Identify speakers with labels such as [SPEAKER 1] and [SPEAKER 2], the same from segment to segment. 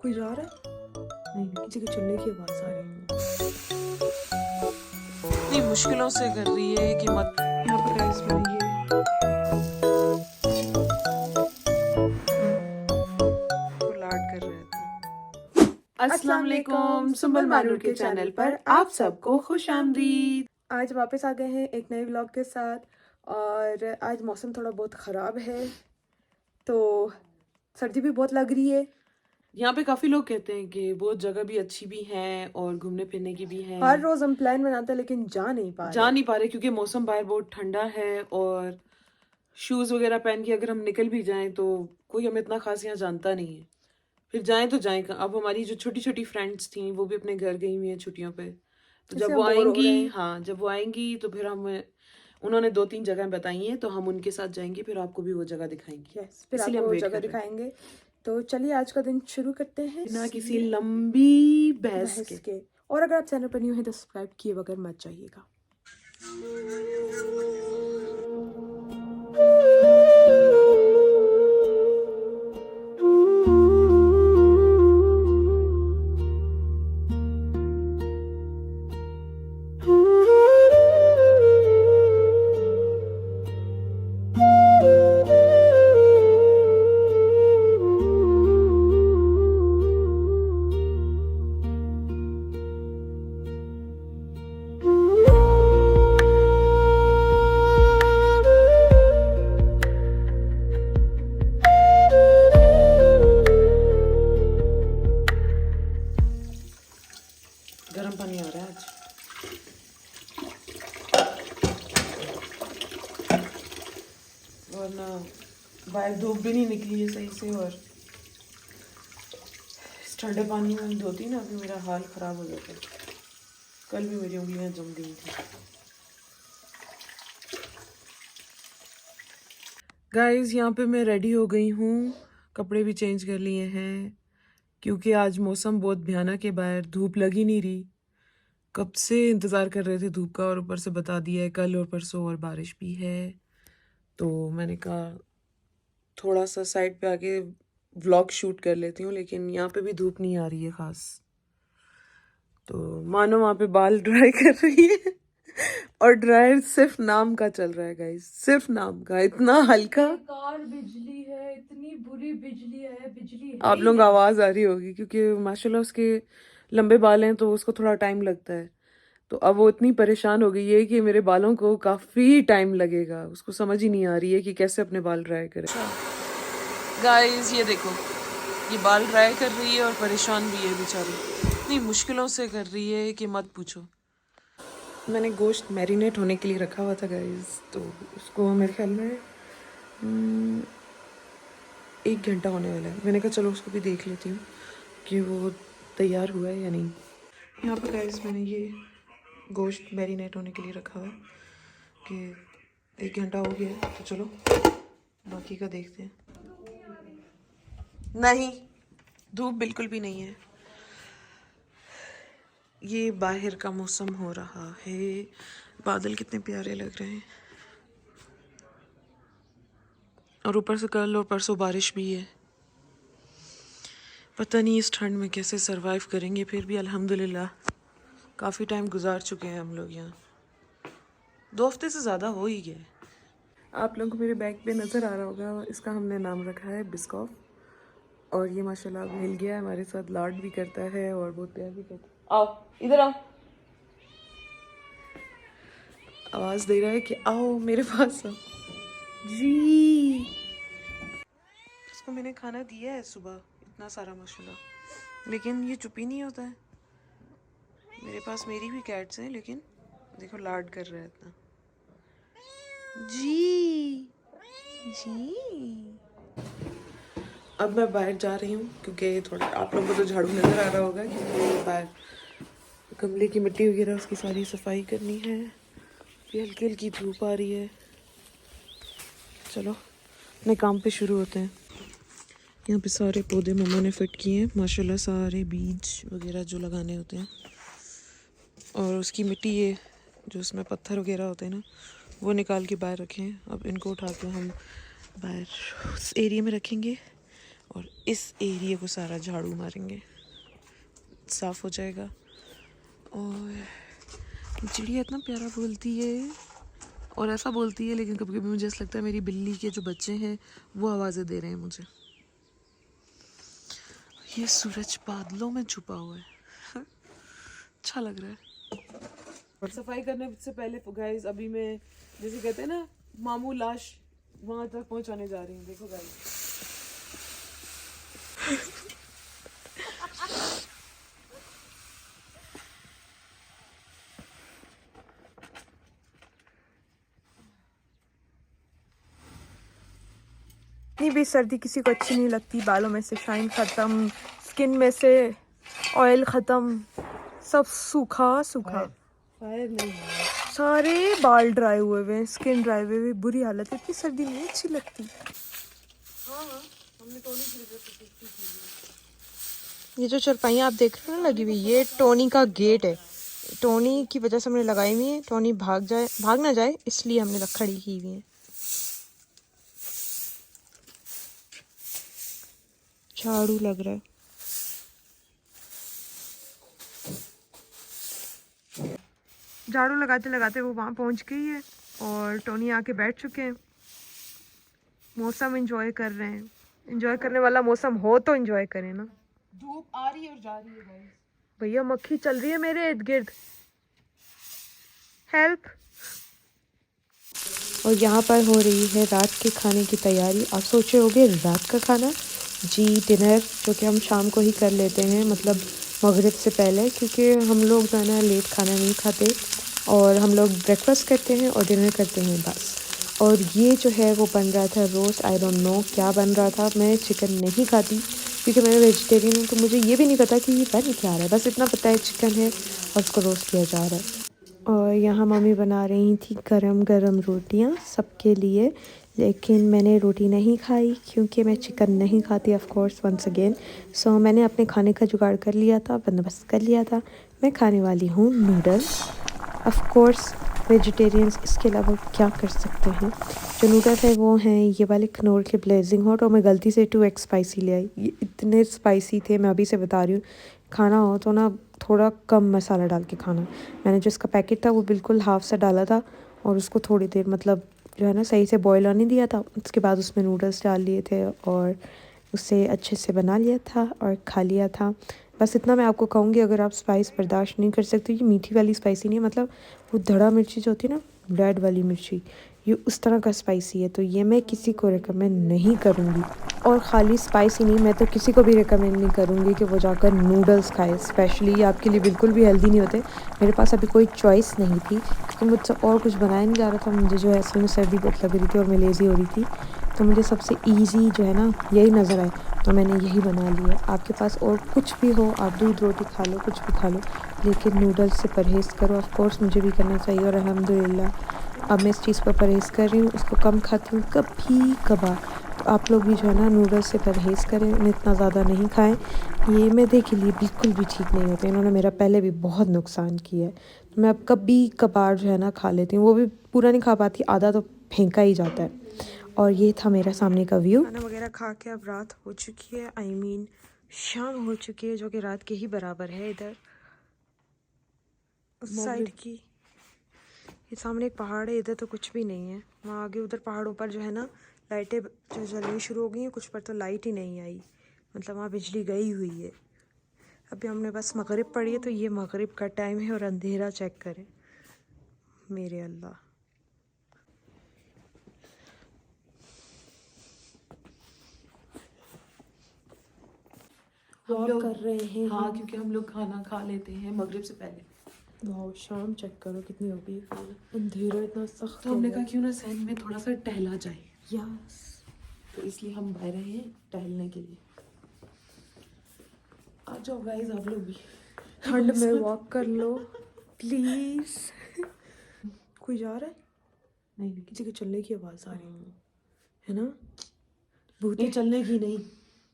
[SPEAKER 1] कोई जा रहा है? नहीं, किसी के चलने की आवाज आ रही है।
[SPEAKER 2] इतनी मुश्किलों से कर रही है कि मत।
[SPEAKER 1] यहाँ पर गाइस मैंने ये
[SPEAKER 2] लाड कर रहे थे।
[SPEAKER 1] अस्सलाम वालेकुम, सुंबल मानूर के चैनल पर आप सबको खुश आमदीद। आज वापस आ गए हैं एक नए व्लॉग के साथ और आज मौसम थोड़ा बहुत ख़राब है तो सर्दी भी बहुत लग रही है।
[SPEAKER 2] यहाँ पे काफी लोग कहते हैं कि बहुत जगह भी अच्छी भी है और घूमने फिरने की भी है।
[SPEAKER 1] हर रोज़ हम प्लान बनाते हैं लेकिन जा नहीं पा रहे
[SPEAKER 2] क्योंकि मौसम बाहर बहुत ठंडा है और शूज वगैरह पहन के अगर हम निकल भी जाएं तो कोई हमें इतना खास यहाँ जानता नहीं है। फिर जाएं तो जाएं कहाँ? अब हमारी जो छोटी छोटी फ्रेंड्स थी वो भी अपने घर गई हुई हैं छुट्टियों पे, तो
[SPEAKER 1] इससे
[SPEAKER 2] जब
[SPEAKER 1] हम
[SPEAKER 2] वो
[SPEAKER 1] बोर हो रहे
[SPEAKER 2] आएंगी,
[SPEAKER 1] हैं।
[SPEAKER 2] हाँ जब वो आएंगी तो फिर हम उन्होंने 2-3 जगह बताई हैं तो हम उनके साथ जाएंगे, फिर आपको भी वो जगह दिखाएंगे।
[SPEAKER 1] फिर
[SPEAKER 2] इसलिए हम
[SPEAKER 1] आपको
[SPEAKER 2] वेट
[SPEAKER 1] जगह
[SPEAKER 2] कर रहे हैं
[SPEAKER 1] दिखाएंगे। तो चलिए आज का दिन शुरू करते हैं
[SPEAKER 2] बिना किसी लंबी बहस
[SPEAKER 1] बहस
[SPEAKER 2] के।
[SPEAKER 1] के। और अगर आप चैनल पर न्यू हैं तो सब्सक्राइब किए बगैर मत जाइएगा।
[SPEAKER 2] गर्म पानी आ रहा है आज, वरना बाहर धूप भी नहीं निकली है सही से और इस ठंडे पानी में धोती ना अभी मेरा हाल ख़राब हो जाता है। कल भी मेरी उंगलियां जम गई थी। गाइस यहाँ पे मैं रेडी हो गई हूँ, कपड़े भी चेंज कर लिए हैं क्योंकि आज मौसम बहुत भयानक है, बाहर धूप लग ही नहीं रही। कब से इंतज़ार कर रहे थे धूप का और ऊपर से बता दिया है कल और परसों और बारिश भी है। तो मैंने कहा थोड़ा सा साइड पे आके व्लॉग शूट कर लेती हूँ, लेकिन यहाँ पे भी धूप नहीं आ रही है ख़ास। तो मानो वहाँ पे बाल ड्राई कर रही है और ड्रायर सिर्फ नाम का चल रहा है गाइस, सिर्फ नाम का। इतना हल्का
[SPEAKER 1] बिजली है, इतनी बुरी बिजली है, बिजली है
[SPEAKER 2] आप लोग आवाज़ आ रही होगी क्योंकि माशाल्लाह उसके लंबे बाल हैं तो उसको थोड़ा टाइम लगता है। तो अब वो इतनी परेशान हो गई है कि मेरे बालों को काफ़ी टाइम लगेगा, उसको समझ ही नहीं आ रही है कि कैसे अपने बाल ड्राई करे। गाइस ये देखो, ये बाल ड्राई कर रही है और परेशान भी है बेचारी, इतनी मुश्किलों से कर रही है कि मत पूछो। मैंने गोश्त मैरिनेट होने के लिए रखा हुआ था गाइस, तो उसको मेरे ख्याल में 1 घंटा होने वाला है। मैंने कहा चलो उसको भी देख लेती हूँ कि वो तैयार हुआ है या नहीं। यहाँ पर गाइस मैंने ये गोश्त मैरिनेट होने के लिए रखा हुआ है कि 1 घंटा हो गया है, तो चलो बाकी का देखते हैं। नहीं, धूप बिल्कुल भी नहीं है। ये बाहर का मौसम हो रहा है, बादल कितने प्यारे लग रहे हैं और ऊपर से कल और परसों बारिश भी है। पता नहीं इस ठंड में कैसे सरवाइव करेंगे, फिर भी अल्हम्दुलिल्लाह काफ़ी टाइम गुजार चुके हैं हम लोग यहाँ। 2 हफ्ते से ज़्यादा हो ही गया है। आप लोगों को मेरे बैग पे नज़र आ रहा होगा, इसका हमने नाम रखा है बिस्कॉफ। और ये माशाल्लाह अब हिल गया है, हमारे साथ लाड भी करता है और बहुत प्यार भी करता है। आओ इधर आओ, आवाज़ दे रहा है कि आओ मेरे पास आओ जी। इसको मैंने खाना दिया है सुबह इतना सारा माशाल्लाह, लेकिन ये चुप ही नहीं होता है। मेरे पास मेरी भी कैट्स हैं लेकिन देखो लाड कर रहा है इतना। जी जी। अब मैं बाहर जा रही हूँ क्योंकि थोड़ा आप लोगों को तो झाड़ू नज़र आ रहा होगा कि बाहर गमले की मिट्टी वगैरह उसकी सारी सफाई करनी है। फिर हल्की हल्की धूप आ रही है, चलो अपने काम पे शुरू होते हैं। यहाँ पे सारे पौधे मम्मा ने फिट किए हैं माशाल्लाह, सारे बीज वगैरह जो लगाने होते हैं। और उसकी मिट्टी ये जो उसमें पत्थर वगैरह होते हैं ना, वो निकाल के बाहर रखे हैं। अब इनको उठा के हम बाहर उस एरिया में रखेंगे और इस एरिया को सारा झाड़ू मारेंगे, साफ हो जाएगा। और चिड़िया इतना प्यारा बोलती है, और ऐसा बोलती है, लेकिन कभी कभी मुझे ऐसा लगता है मेरी बिल्ली के जो बच्चे हैं वो आवाज़ें दे रहे हैं मुझे। ये सूरज बादलों में छुपा हुआ है। अच्छा लग रहा है। सफाई करने से पहले गाइस अभी मैं, जैसे कहते हैं ना, मामू लाश वहां तक पहुंचाने जा रही हूँ। देखो गाइस,
[SPEAKER 1] इतनी भी सर्दी किसी को अच्छी नहीं लगती। बालों में से शाइन ख़त्म, स्किन में से ऑयल ख़त्म, सब सूखा सूखा।
[SPEAKER 2] फायर नहीं है।
[SPEAKER 1] सारे बाल ड्राई हुए हुए हैं, स्किन ड्राई हुए हुए, बुरी हालत है। इतनी सर्दी नहीं अच्छी लगती।
[SPEAKER 2] हाँ हमने टोनी की वजह से सस्ती की है।
[SPEAKER 1] ये जो चरपाइयाँ आप देख रहे हो ना लगी हुई, ये टोनी का गेट है। टोनी की वजह से हमने लगाई हुई है, टोनी भाग ना जाए इसलिए हमने खड़ी की हुई है। झाड़ू लग रहा है। झाड़ू लगाते लगाते वो वहाँ पहुँच गई है और टोनी आके बैठ चुके हैं। मौसम एंजॉय कर रहे हैं। एंजॉय करने वाला मौसम हो तो एंजॉय करें ना।
[SPEAKER 2] धूप आ रही है और जा रही है गाइस।
[SPEAKER 1] भैया मक्खी चल रही है मेरे इर्द गिर्द, हेल्प। और यहाँ पर हो रही है रात के खाने की तैयारी। आप सोचे होंगे रात का खाना? जी, डिनर, जो कि हम शाम को ही कर लेते हैं, मतलब मगरिब से पहले, क्योंकि हम लोग जो है ना लेट खाना नहीं खाते और हम लोग ब्रेकफास्ट करते हैं और डिनर करते हैं बस। और ये जो है वो बन रहा था रोस्ट। आई डोंट नो क्या बन रहा था। मैं चिकन नहीं खाती क्योंकि मैं वेजिटेरियन हूँ, तो मुझे ये भी नहीं पता कि ये बन क्या रहा है। बस इतना पता है चिकन है और उसको रोस्ट किया जा रहा है। और यहाँ मम्मी बना रही थी गरम गरम रोटियाँ सबके लिए, लेकिन मैंने रोटी नहीं खाई क्योंकि मैं चिकन नहीं खाती, ऑफ कोर्स, वंस अगेन। सो मैंने अपने खाने का जुगाड़ कर लिया था, बंदोबस्त कर लिया था। मैं खाने वाली हूँ नूडल्स। ऑफ कोर्स वेजिटेरियंस इसके अलावा क्या कर सकते हैं। जो नूडल है वो हैं ये वाले खनौर के ब्लेजिंग हॉट, और मैं गलती से 2x स्पाइसी ले आई। ये इतने स्पाइसी थे, मैं अभी से बता रही हूँ। खाना हो तो ना थोड़ा कम मसाला डाल के खाना। मैंने जो इसका पैकेट था वो बिल्कुल हाफ सा डाला था और उसको थोड़ी देर, मतलब जो है ना, सही से बॉईल आने दिया था। उसके बाद उसमें नूडल्स डाल लिए थे और उसे अच्छे से बना लिया था और खा लिया था। बस इतना मैं आपको कहूँगी, अगर आप स्पाइस बर्दाश्त नहीं कर सकते, ये मीठी वाली स्पाइसी नहीं है, मतलब वो धड़ा मिर्ची जो होती है ना, रेड वाली मिर्ची, ये उस तरह का स्पाइसी है, तो ये मैं किसी को रिकमेंड नहीं करूँगी। और ख़ाली स्पाइसी नहीं, मैं तो किसी को भी रिकमेंड नहीं करूँगी कि वो जाकर नूडल्स खाए। स्पेशली ये आपके लिए बिल्कुल भी हेल्दी नहीं होते। मेरे पास अभी कोई चॉइस नहीं थी क्योंकि मुझसे और कुछ बनाया नहीं जा रहा था। मुझे जो है असल में सर्दी बहुत लग रही थी और मैं लेज़ी हो रही थी, तो मुझे सबसे ईजी जो है ना यही नज़र आए, तो मैंने यही बना लिया। आपके पास और कुछ भी हो, आप दूध रोटी खा लो, कुछ भी खा लो, लेकिन नूडल्स से परहेज़ करो। ऑफ कोर्स मुझे भी करना चाहिए और अल्हम्दुलिल्लाह अब मैं इस चीज़ पर परहेज़ कर रही हूँ, उसको कम खाती हूँ कभी कभार। तो आप लोग भी जो है ना नूडल्स से परहेज़ करें, उन्हें इतना ज़्यादा नहीं खाएं। ये मैदे के लिए बिल्कुल भी ठीक नहीं होते। इन्होंने मेरा पहले भी बहुत नुकसान किया है, तो मैं अब कभी कभार जो है ना खा लेती हूँ, वो भी पूरा नहीं खा पाती, आधा तो फेंका ही जाता है। और ये था मेरा सामने का व्यू। खाना वगैरह खा के अब रात हो चुकी है, आई मीन शाम हो चुकी है, जो कि रात के ही बराबर है। इधर उस साइड की, ये सामने एक पहाड़ है, इधर तो कुछ भी नहीं है। वहाँ आगे उधर पहाड़ों पर जो है ना लाइटें जो जलनी शुरू हो गई हैं, कुछ पर तो लाइट ही नहीं आई, मतलब वहाँ बिजली गई हुई है। अभी हमने बस मगरिब पड़ी है, तो ये मगरिब का टाइम है और अंधेरा चेक करें, मेरे अल्लाह।
[SPEAKER 2] हम लोग
[SPEAKER 1] कर रहे हैं
[SPEAKER 2] हाँ,
[SPEAKER 1] हम।
[SPEAKER 2] क्योंकि हम लोग खाना खा लेते हैं मगरिब से पहले।
[SPEAKER 1] वाह, शाम चेक करो कितनी हो गई, अंधेरा इतना सख्त
[SPEAKER 2] तो
[SPEAKER 1] हो
[SPEAKER 2] हमने
[SPEAKER 1] गया।
[SPEAKER 2] कहा क्यों ना सहन में थोड़ा सा टहला जाए,
[SPEAKER 1] यस,
[SPEAKER 2] तो इसलिए हम बाहर आए हैं टहलने के लिए। आ जाओ गाइस, आप लोग भी
[SPEAKER 1] ठंड में वॉक कर लो प्लीज। कोई जा रहा है?
[SPEAKER 2] नहीं नहीं,
[SPEAKER 1] किसी के चलने की आवाज आ रही है ना?
[SPEAKER 2] नहीं चलने की नहीं,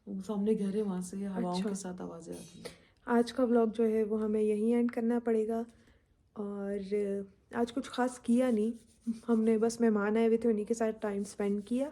[SPEAKER 2] वो सामने घर है, वहां से हवाओं
[SPEAKER 1] अच्छा।
[SPEAKER 2] के साथ आवाजें आती हैं।
[SPEAKER 1] आज का व्लॉग जो है वो हमें यहीं एंड करना पड़ेगा। और आज कुछ खास किया नहीं, हमने बस मेहमान आए हुए थे, उन्हीं के साथ टाइम स्पेंड किया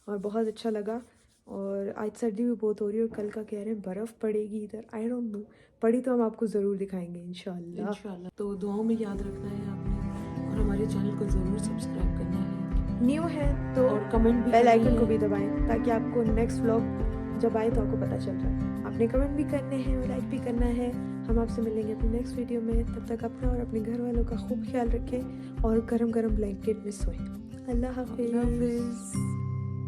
[SPEAKER 1] और बहुत अच्छा लगा। और आज सर्दी भी बहुत हो रही है और कल का कह रहे हैं बर्फ़ पड़ेगी इधर, आई डोंट नो, पड़ी तो हम आपको ज़रूर दिखाएंगे इंशाल्लाह।
[SPEAKER 2] इंशाल्लाह। तो दुआओं में याद रखना है आपने, और हमारे चैनल को ज़रूर सब्सक्राइब करना है,
[SPEAKER 1] न्यू है तो
[SPEAKER 2] और कमेंट भी
[SPEAKER 1] बेल
[SPEAKER 2] करना
[SPEAKER 1] आइकन को
[SPEAKER 2] है।
[SPEAKER 1] भी दबाएं ताकि आपको नेक्स्ट व्लॉग जब आए तो आपको पता चल रहा है। आपने कमेंट भी करने हैं और लाइक भी करना है। हम आपसे मिलेंगे अपनी नेक्स्ट वीडियो में, तब तक अपना और अपने घर वालों का खूब ख्याल रखें और गरम गरम ब्लैंकेट में सोएं। अल्लाह
[SPEAKER 2] अल्लाह
[SPEAKER 1] हाफिज़।
[SPEAKER 2] हाफिज़।